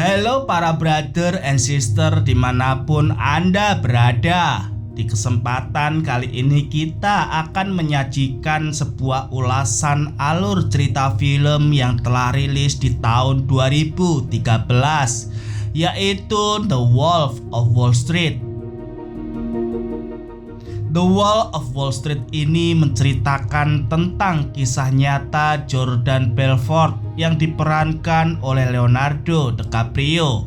Halo para brother and sister dimanapun Anda berada. Di kesempatan kali ini kita akan menyajikan sebuah ulasan alur cerita film yang telah rilis di tahun 2013, yaitu The Wolf of Wall Street. The Wolf of Wall Street ini menceritakan tentang kisah nyata Jordan Belfort yang diperankan oleh Leonardo DiCaprio.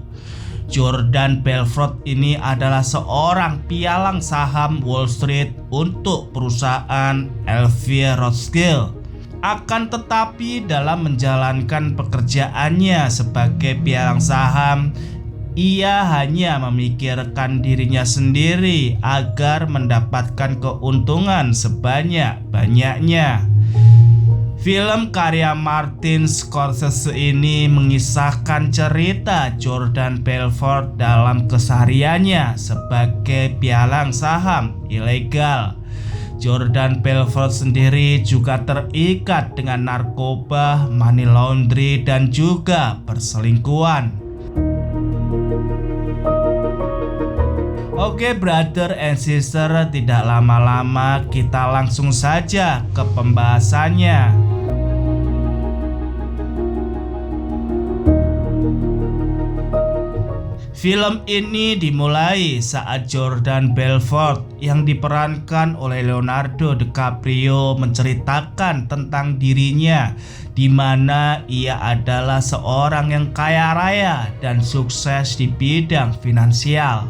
Jordan Belfort ini adalah seorang pialang saham Wall Street untuk perusahaan LV Rothschild. Akan tetapi dalam menjalankan pekerjaannya sebagai pialang saham, ia hanya memikirkan dirinya sendiri agar mendapatkan keuntungan sebanyak-banyaknya. Film karya Martin Scorsese ini mengisahkan cerita Jordan Belfort dalam kesehariannya sebagai pialang saham ilegal. Jordan Belfort sendiri juga terikat dengan narkoba, money laundry, dan juga perselingkuhan. Oke brother and sister, tidak lama-lama kita langsung saja ke pembahasannya. Film ini dimulai saat Jordan Belfort yang diperankan oleh Leonardo DiCaprio menceritakan tentang dirinya, di mana ia adalah seorang yang kaya raya dan sukses di bidang finansial.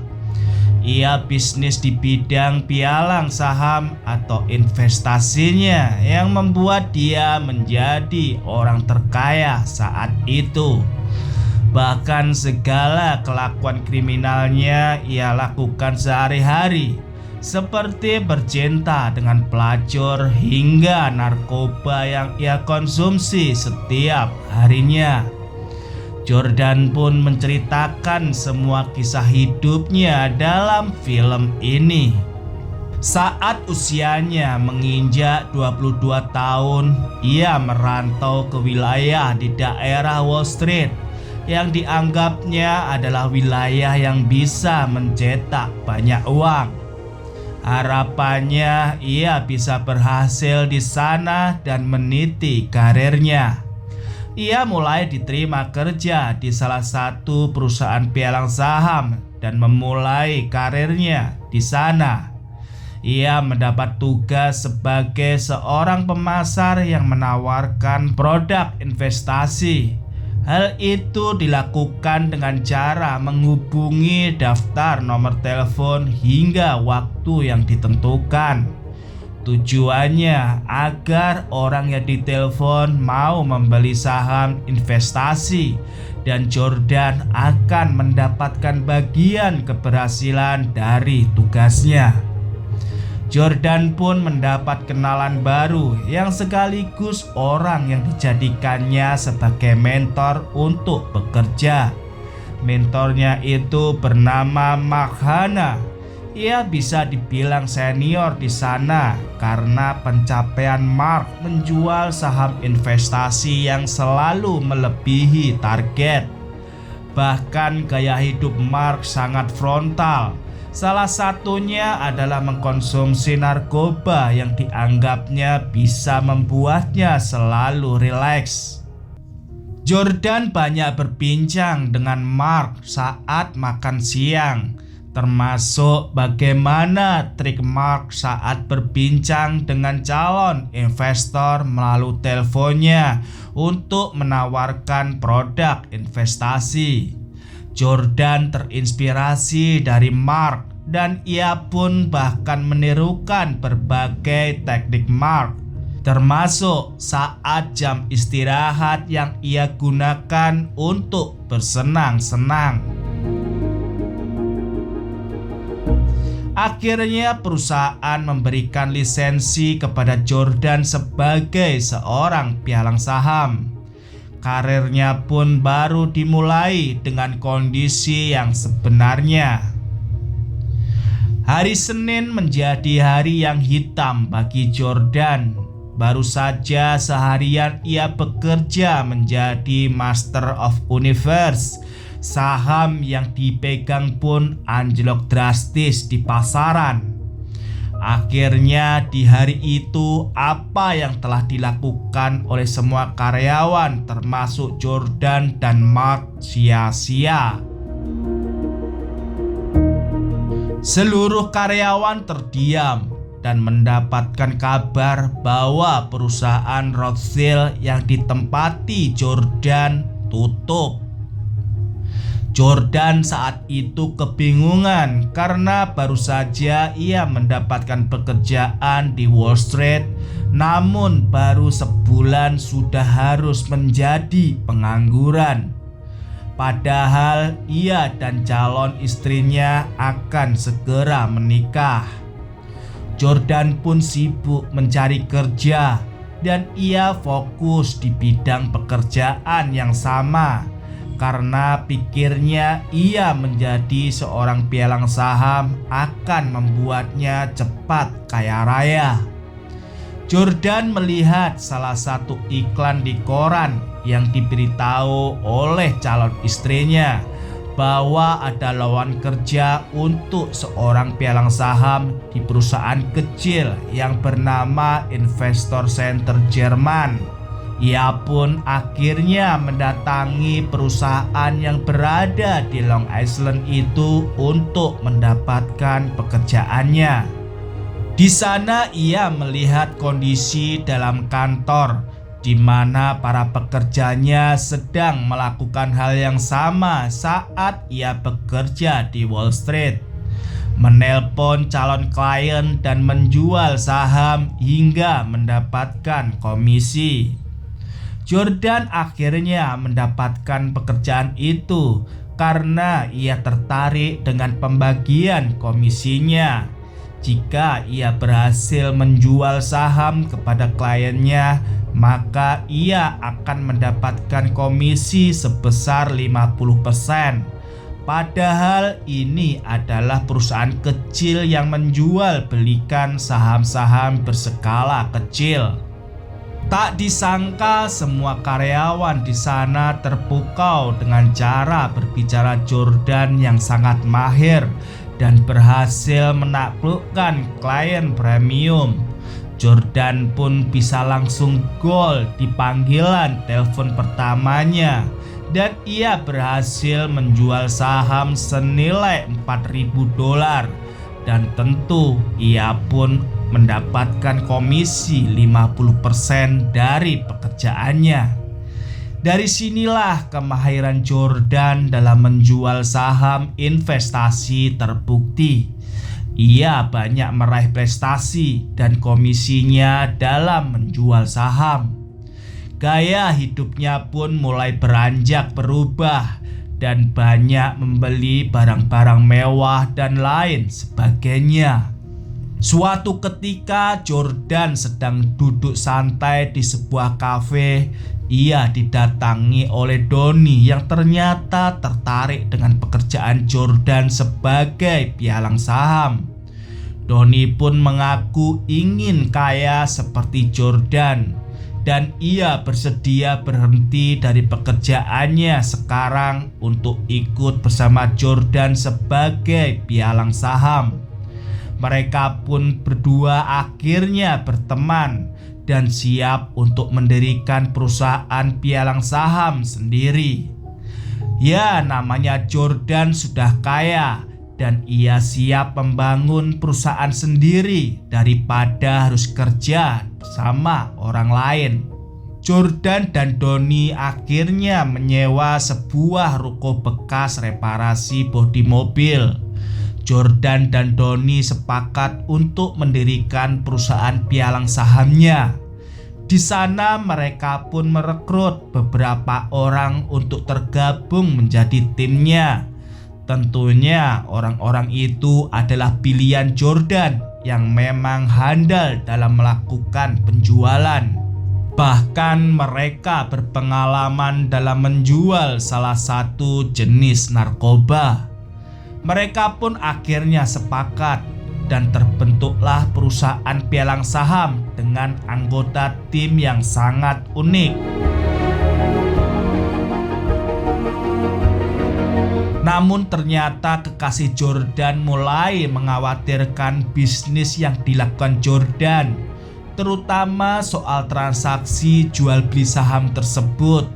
Ia bisnis di bidang pialang saham atau investasinya yang membuat dia menjadi orang terkaya saat itu. Bahkan segala kelakuan kriminalnya ia lakukan sehari-hari, seperti bercinta dengan pelacur hingga narkoba yang ia konsumsi setiap harinya. Jordan pun menceritakan semua kisah hidupnya dalam film ini. Saat usianya menginjak 22 tahun, ia merantau ke wilayah di daerah Wall Street yang dianggapnya adalah wilayah yang bisa mencetak banyak uang. Harapannya ia bisa berhasil di sana dan meniti karirnya. Ia mulai diterima kerja di salah satu perusahaan pialang saham dan memulai karirnya di sana. Ia mendapat tugas sebagai seorang pemasar yang menawarkan produk investasi. Hal itu dilakukan dengan cara menghubungi daftar nomor telepon hingga waktu yang ditentukan. Tujuannya agar orang yang ditelepon mau membeli saham investasi dan Jordan akan mendapatkan bagian keberhasilan dari tugasnya. Jordan pun mendapat kenalan baru yang sekaligus orang yang dijadikannya sebagai mentor untuk bekerja. Mentornya itu bernama Mark Hanna. Ia bisa dibilang senior di sana karena pencapaian Mark menjual saham investasi yang selalu melebihi target. Bahkan gaya hidup Mark sangat frontal. Salah satunya adalah mengkonsumsi narkoba yang dianggapnya bisa membuatnya selalu rileks. Jordan banyak berbincang dengan Mark saat makan siang, termasuk bagaimana trik Mark saat berbincang dengan calon investor melalui teleponnya untuk menawarkan produk investasi. Jordan terinspirasi dari Mark dan ia pun bahkan menirukan berbagai teknik Mark, termasuk saat jam istirahat yang ia gunakan untuk bersenang-senang. Akhirnya perusahaan memberikan lisensi kepada Jordan sebagai seorang pialang saham. Karirnya pun baru dimulai dengan kondisi yang sebenarnya. Hari Senin menjadi hari yang hitam bagi Jordan. Baru saja seharian ia bekerja menjadi Master of Universe Saham yang dipegang pun anjlok drastis di pasaran. Akhirnya di hari itu apa yang telah dilakukan oleh semua karyawan termasuk Jordan dan Mark sia-sia. Seluruh karyawan terdiam dan mendapatkan kabar bahwa perusahaan Rothschild yang ditempati Jordan tutup. Jordan saat itu kebingungan karena baru saja ia mendapatkan pekerjaan di Wall Street, namun baru sebulan sudah harus menjadi pengangguran. Padahal ia dan calon istrinya akan segera menikah. Jordan pun sibuk mencari kerja dan ia fokus di bidang pekerjaan yang sama. Karena pikirnya ia menjadi seorang pialang saham akan membuatnya cepat kaya raya. Jordan melihat salah satu iklan di koran yang diberitahu oleh calon istrinya bahwa ada lowongan kerja untuk seorang pialang saham di perusahaan kecil yang bernama Investor Center Jerman. Ia pun akhirnya mendatangi perusahaan yang berada di Long Island itu untuk mendapatkan pekerjaannya. Di sana ia melihat kondisi dalam kantor di mana para pekerjanya sedang melakukan hal yang sama saat ia bekerja di Wall Street. Menelpon calon klien dan menjual saham hingga mendapatkan komisi. Jordan akhirnya mendapatkan pekerjaan itu karena ia tertarik dengan pembagian komisinya. Jika ia berhasil menjual saham kepada kliennya, maka ia akan mendapatkan komisi sebesar 50%. Padahal ini adalah perusahaan kecil yang menjual belikan saham-saham berskala kecil. Tak disangka semua karyawan di sana terpukau dengan cara berbicara Jordan yang sangat mahir dan berhasil menaklukkan klien premium. Jordan pun bisa langsung gol di panggilan telepon pertamanya dan ia berhasil menjual saham senilai $4.000 dan tentu ia pun mendapatkan komisi 50% dari pekerjaannya. Dari sinilah kemahiran Jordan dalam menjual saham investasi terbukti. Ia banyak meraih prestasi dan komisinya dalam menjual saham. Gaya hidupnya pun mulai beranjak berubah dan banyak membeli barang-barang mewah dan lain sebagainya. Suatu ketika Jordan sedang duduk santai di sebuah kafe. Ia didatangi oleh Donnie yang ternyata tertarik dengan pekerjaan Jordan sebagai pialang saham. Donnie pun mengaku ingin kaya seperti Jordan dan ia bersedia berhenti dari pekerjaannya sekarang untuk ikut bersama Jordan sebagai pialang saham. Mereka pun berdua akhirnya berteman dan siap untuk mendirikan perusahaan pialang saham sendiri. Ya, namanya Jordan sudah kaya dan ia siap membangun perusahaan sendiri daripada harus kerja bersama orang lain. Jordan dan Donnie akhirnya menyewa sebuah ruko bekas reparasi bodi mobil. Jordan dan Donnie sepakat untuk mendirikan perusahaan pialang sahamnya. Di sana mereka pun merekrut beberapa orang untuk tergabung menjadi timnya. Tentunya orang-orang itu adalah pilihan Jordan yang memang handal dalam melakukan penjualan. Bahkan mereka berpengalaman dalam menjual salah satu jenis narkoba. Mereka pun akhirnya sepakat dan terbentuklah perusahaan pialang saham dengan anggota tim yang sangat unik. Namun ternyata kekasih Jordan mulai mengkhawatirkan bisnis yang dilakukan Jordan, terutama soal transaksi jual beli saham tersebut.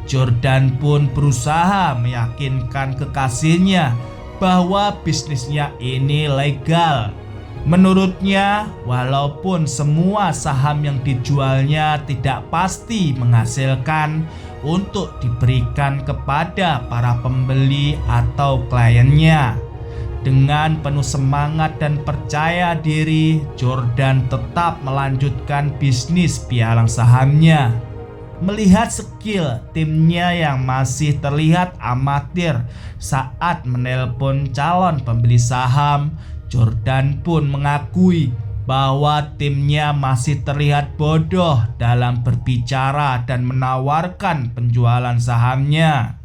Jordan pun berusaha meyakinkan kekasihnya bahwa bisnisnya ini legal. Menurutnya, walaupun semua saham yang dijualnya tidak pasti menghasilkan untuk diberikan kepada para pembeli atau kliennya, dengan penuh semangat dan percaya diri, Jordan tetap melanjutkan bisnis pialang sahamnya. Melihat skill timnya yang masih terlihat amatir saat menelpon calon pembeli saham, Jordan pun mengakui bahwa timnya masih terlihat bodoh dalam berbicara dan menawarkan penjualan sahamnya.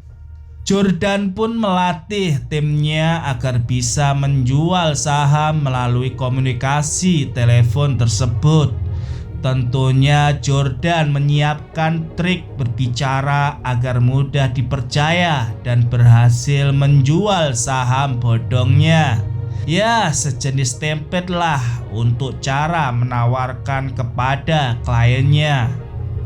Jordan pun melatih timnya agar bisa menjual saham melalui komunikasi telepon tersebut. Tentunya Jordan menyiapkan trik berbicara agar mudah dipercaya dan berhasil menjual saham bodongnya. Ya, sejenis template lah untuk cara menawarkan kepada kliennya.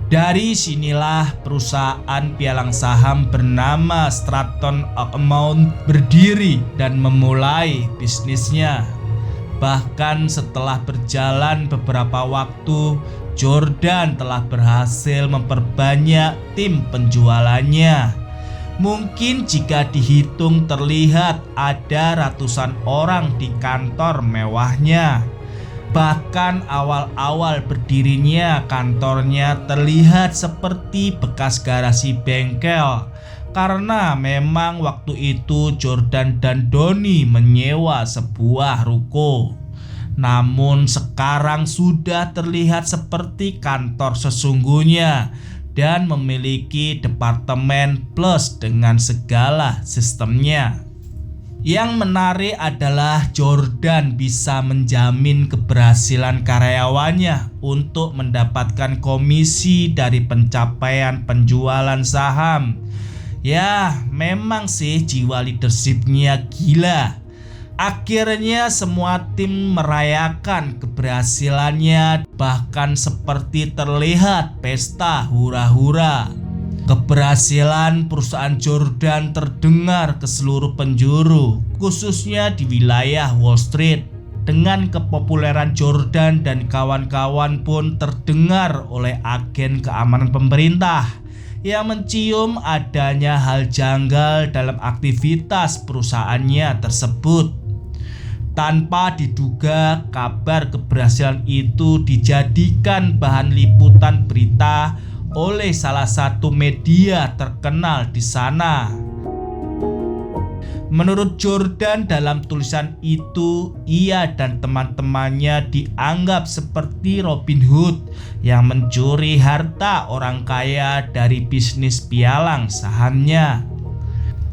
Dari sinilah perusahaan pialang saham bernama Stratton Oakmont berdiri dan memulai bisnisnya. Bahkan setelah berjalan beberapa waktu, Jordan telah berhasil memperbanyak tim penjualannya. Mungkin jika dihitung terlihat ada ratusan orang di kantor mewahnya. Bahkan awal-awal berdirinya kantornya terlihat seperti bekas garasi bengkel, karena memang waktu itu Jordan dan Donnie menyewa sebuah ruko. Namun sekarang sudah terlihat seperti kantor sesungguhnya dan memiliki departemen plus dengan segala sistemnya. Yang menarik adalah Jordan bisa menjamin keberhasilan karyawannya untuk mendapatkan komisi dari pencapaian penjualan saham. Ya, memang sih jiwa leadershipnya gila. Akhirnya semua tim merayakan keberhasilannya, bahkan seperti terlihat pesta hura-hura. Keberhasilan perusahaan Jordan terdengar ke seluruh penjuru, khususnya di wilayah Wall Street. Dengan kepopuleran Jordan dan kawan-kawan pun terdengar oleh agen keamanan pemerintah yang mencium adanya hal janggal dalam aktivitas perusahaannya tersebut. Tanpa diduga, kabar keberhasilan itu dijadikan bahan liputan berita oleh salah satu media terkenal di sana. Menurut Jordan, dalam tulisan itu, ia dan teman-temannya dianggap seperti Robin Hood yang mencuri harta orang kaya dari bisnis pialang sahamnya.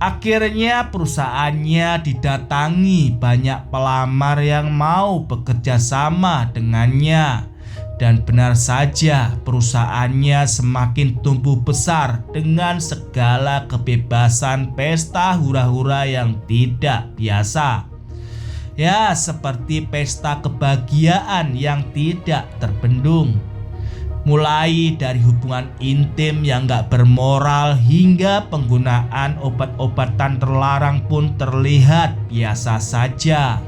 Akhirnya perusahaannya didatangi banyak pelamar yang mau bekerja sama dengannya. Dan benar saja, perusahaannya semakin tumbuh besar dengan segala kebebasan pesta hura-hura yang tidak biasa. Ya, seperti pesta kebahagiaan yang tidak terbendung. Mulai dari hubungan intim yang gak bermoral hingga penggunaan obat-obatan terlarang pun terlihat biasa saja.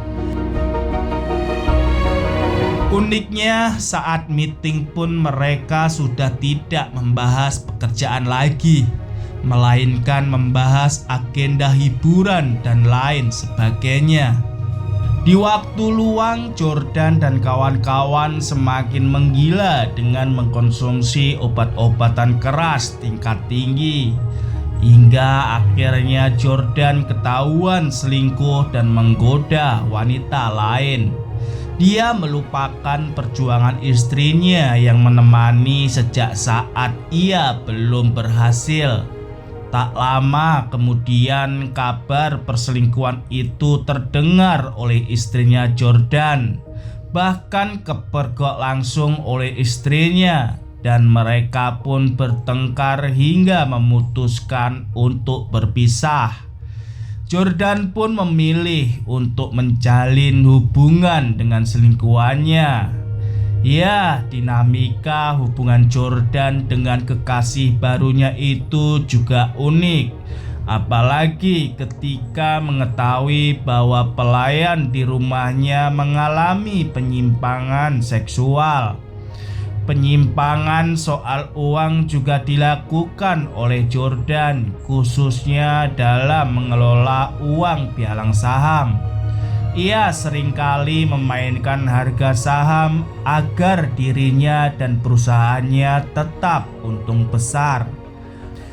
Uniknya, saat meeting pun mereka sudah tidak membahas pekerjaan lagi, melainkan membahas agenda hiburan dan lain sebagainya. Di waktu luang, Jordan dan kawan-kawan semakin menggila dengan mengkonsumsi obat-obatan keras tingkat tinggi, hingga akhirnya Jordan ketahuan selingkuh dan menggoda wanita lain. Dia melupakan perjuangan istrinya yang menemani sejak saat ia belum berhasil. Tak lama kemudian kabar perselingkuhan itu terdengar oleh istrinya Jordan, bahkan kepergok langsung oleh istrinya, dan mereka pun bertengkar hingga memutuskan untuk berpisah. Jordan pun memilih untuk menjalin hubungan dengan selingkuhannya. Ya, dinamika hubungan Jordan dengan kekasih barunya itu juga unik. Apalagi ketika mengetahui bahwa pelayan di rumahnya mengalami penyimpangan seksual. Penyimpangan soal uang juga dilakukan oleh Jordan, khususnya dalam mengelola uang pialang saham. Ia seringkali memainkan harga saham agar dirinya dan perusahaannya tetap untung besar.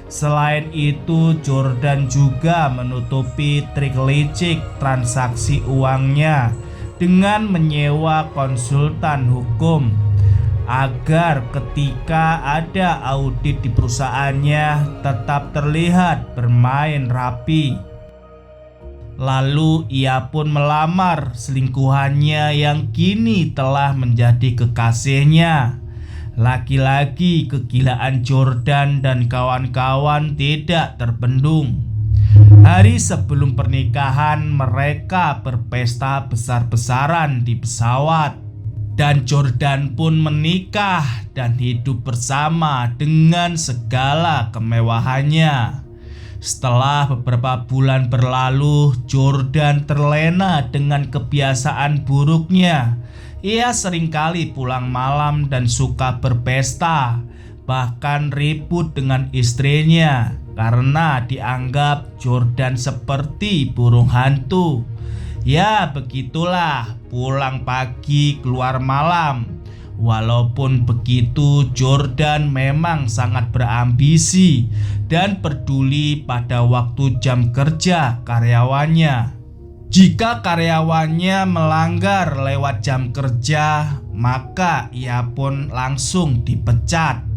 Selain itu, Jordan juga menutupi trik licik transaksi uangnya dengan menyewa konsultan hukum agar ketika ada audit di perusahaannya tetap terlihat bermain rapi. Lalu ia pun melamar selingkuhannya yang kini telah menjadi kekasihnya. Lagi-lagi kegilaan Jordan dan kawan-kawan tidak terbendung. Hari sebelum pernikahan mereka berpesta besar-besaran di pesawat. Dan Jordan pun menikah dan hidup bersama dengan segala kemewahannya. Setelah beberapa bulan berlalu, Jordan terlena dengan kebiasaan buruknya. Ia seringkali pulang malam dan suka berpesta, bahkan ribut dengan istrinya karena dianggap Jordan seperti burung hantu. Ya, begitulah, pulang pagi keluar malam. Walaupun begitu, Jordan memang sangat berambisi dan peduli pada waktu jam kerja karyawannya. Jika karyawannya melanggar lewat jam kerja, maka ia pun langsung dipecat.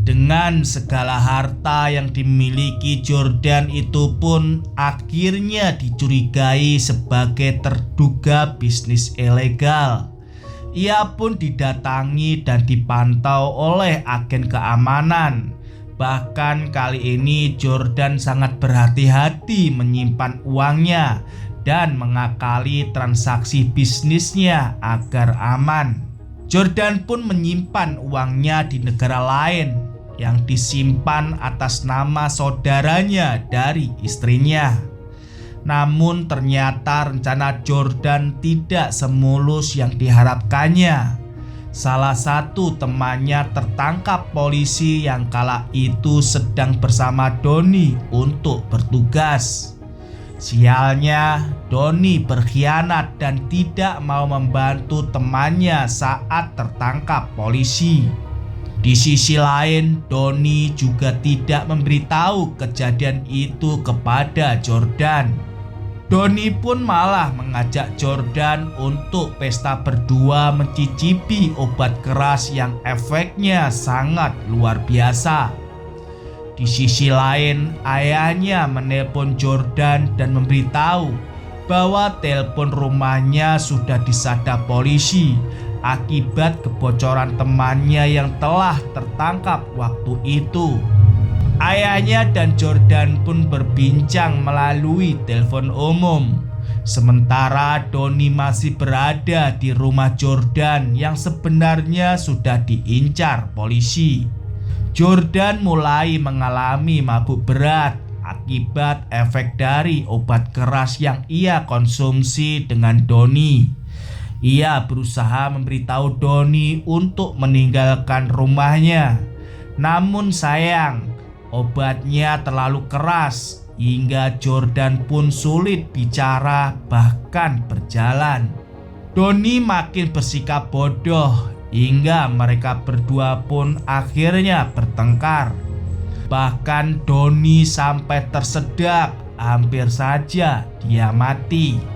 Dengan segala harta yang dimiliki Jordan itu pun akhirnya dicurigai sebagai terduga bisnis ilegal. Ia pun didatangi dan dipantau oleh agen keamanan. Bahkan kali ini Jordan sangat berhati-hati menyimpan uangnya dan mengakali transaksi bisnisnya agar aman. Jordan pun menyimpan uangnya di negara lain yang disimpan atas nama saudaranya dari istrinya. Namun ternyata rencana Jordan tidak semulus yang diharapkannya. Salah satu temannya tertangkap polisi yang kala itu sedang bersama Doni untuk bertugas. Sialnya, Doni berkhianat dan tidak mau membantu temannya saat tertangkap polisi. Di sisi lain, Doni juga tidak memberitahu kejadian itu kepada Jordan. Doni pun malah mengajak Jordan untuk pesta berdua mencicipi obat keras yang efeknya sangat luar biasa. Di sisi lain, ayahnya menelpon Jordan dan memberitahu bahwa telepon rumahnya sudah disadap polisi akibat kebocoran temannya yang telah tertangkap waktu itu. Ayahnya dan Jordan pun berbincang melalui telepon umum. Sementara Doni masih berada di rumah Jordan yang sebenarnya sudah diincar polisi. Jordan mulai mengalami mabuk berat akibat efek dari obat keras yang ia konsumsi dengan Doni. Ia berusaha memberitahu Doni untuk meninggalkan rumahnya. Namun sayang, obatnya terlalu keras hingga Jordan pun sulit bicara bahkan berjalan. Doni makin bersikap bodoh hingga mereka berdua pun akhirnya bertengkar. Bahkan Doni sampai tersedak, hampir saja dia mati.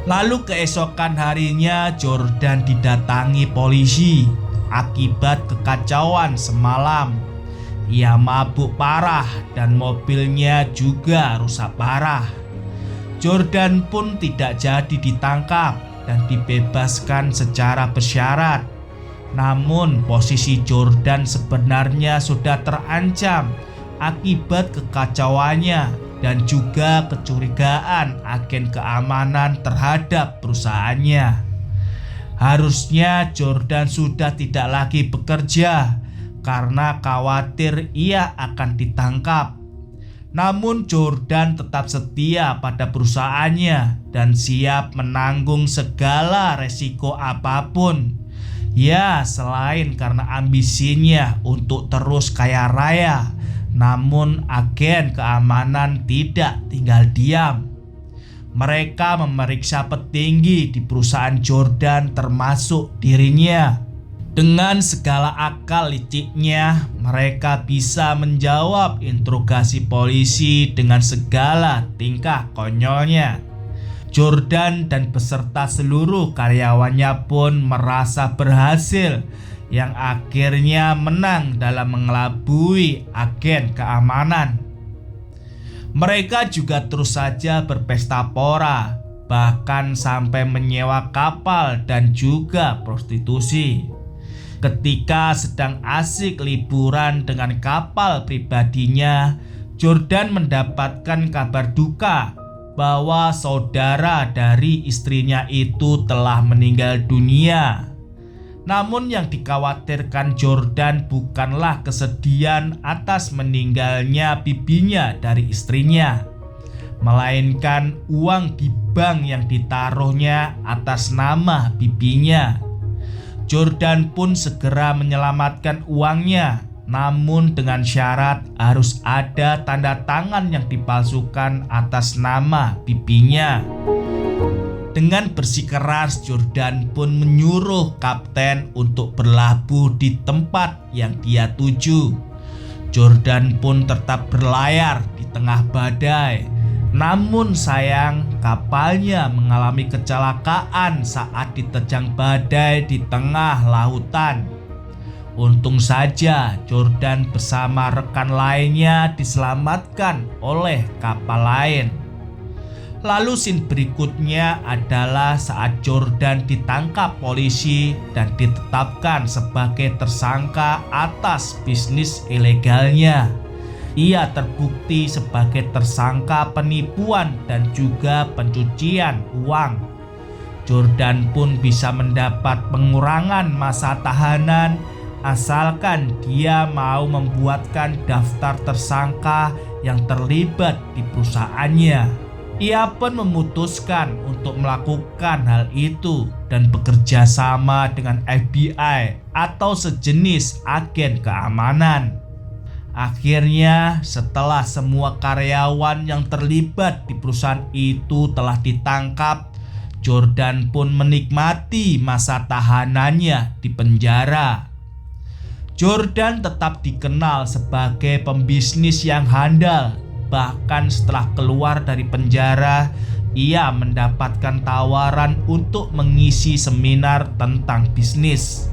Lalu keesokan harinya Jordan didatangi polisi akibat kekacauan semalam. Ia mabuk parah dan mobilnya juga rusak parah. Jordan pun tidak jadi ditangkap dan dibebaskan secara bersyarat. Namun posisi Jordan sebenarnya sudah terancam akibat kekacauannya. dan juga kecurigaan agen keamanan terhadap perusahaannya. Harusnya Jordan sudah tidak lagi bekerja karena khawatir ia akan ditangkap. Namun Jordan tetap setia pada perusahaannya dan siap menanggung segala resiko apapun. Ya, selain karena ambisinya untuk terus kaya raya, namun agen keamanan tidak tinggal diam. Mereka memeriksa petinggi di perusahaan Jordan termasuk dirinya. Dengan segala akal liciknya, mereka bisa menjawab interogasi polisi dengan segala tingkah konyolnya. Jordan dan beserta seluruh karyawannya pun merasa berhasil, yang akhirnya menang dalam mengelabui agen keamanan. Mereka juga terus saja berpesta pora, bahkan sampai menyewa kapal dan juga prostitusi. Ketika sedang asik liburan dengan kapal pribadinya, Jordan mendapatkan kabar duka bahwa saudara dari istrinya itu telah meninggal dunia. Namun yang dikhawatirkan Jordan bukanlah kesedihan atas meninggalnya bibinya dari istrinya, melainkan uang di bank yang ditaruhnya atas nama bibinya. Jordan pun segera menyelamatkan uangnya, namun dengan syarat harus ada tanda tangan yang dipalsukan atas nama bibinya. Dengan bersikeras, Jordan pun menyuruh kapten untuk berlabuh di tempat yang dia tuju. Jordan pun tetap berlayar di tengah badai. Namun sayang, kapalnya mengalami kecelakaan saat diterjang badai di tengah lautan. Untung saja Jordan bersama rekan lainnya diselamatkan oleh kapal lain. Lalu scene berikutnya adalah saat Jordan ditangkap polisi dan ditetapkan sebagai tersangka atas bisnis ilegalnya. Ia terbukti sebagai tersangka penipuan dan juga pencucian uang. Jordan pun bisa mendapat pengurangan masa tahanan asalkan dia mau membuatkan daftar tersangka yang terlibat di perusahaannya. Ia pun memutuskan untuk melakukan hal itu dan bekerja sama dengan FBI atau sejenis agen keamanan. Akhirnya, setelah semua karyawan yang terlibat di perusahaan itu telah ditangkap, Jordan pun menikmati masa tahanannya di penjara. Jordan tetap dikenal sebagai pembisnis yang handal. Bahkan setelah keluar dari penjara, ia mendapatkan tawaran untuk mengisi seminar tentang bisnis.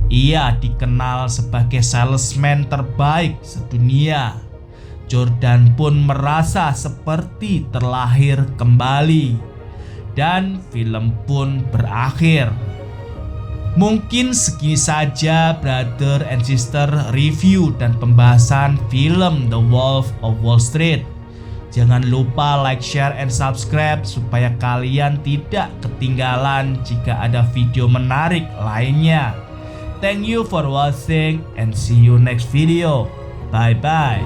Ia dikenal sebagai salesman terbaik sedunia. Jordan pun merasa seperti terlahir kembali. Dan film pun berakhir. Mungkin segini saja brother and sister review dan pembahasan film The Wolf of Wall Street. Jangan lupa like, share, and subscribe supaya kalian tidak ketinggalan jika ada video menarik lainnya. Thank you for watching and see you next video. Bye bye.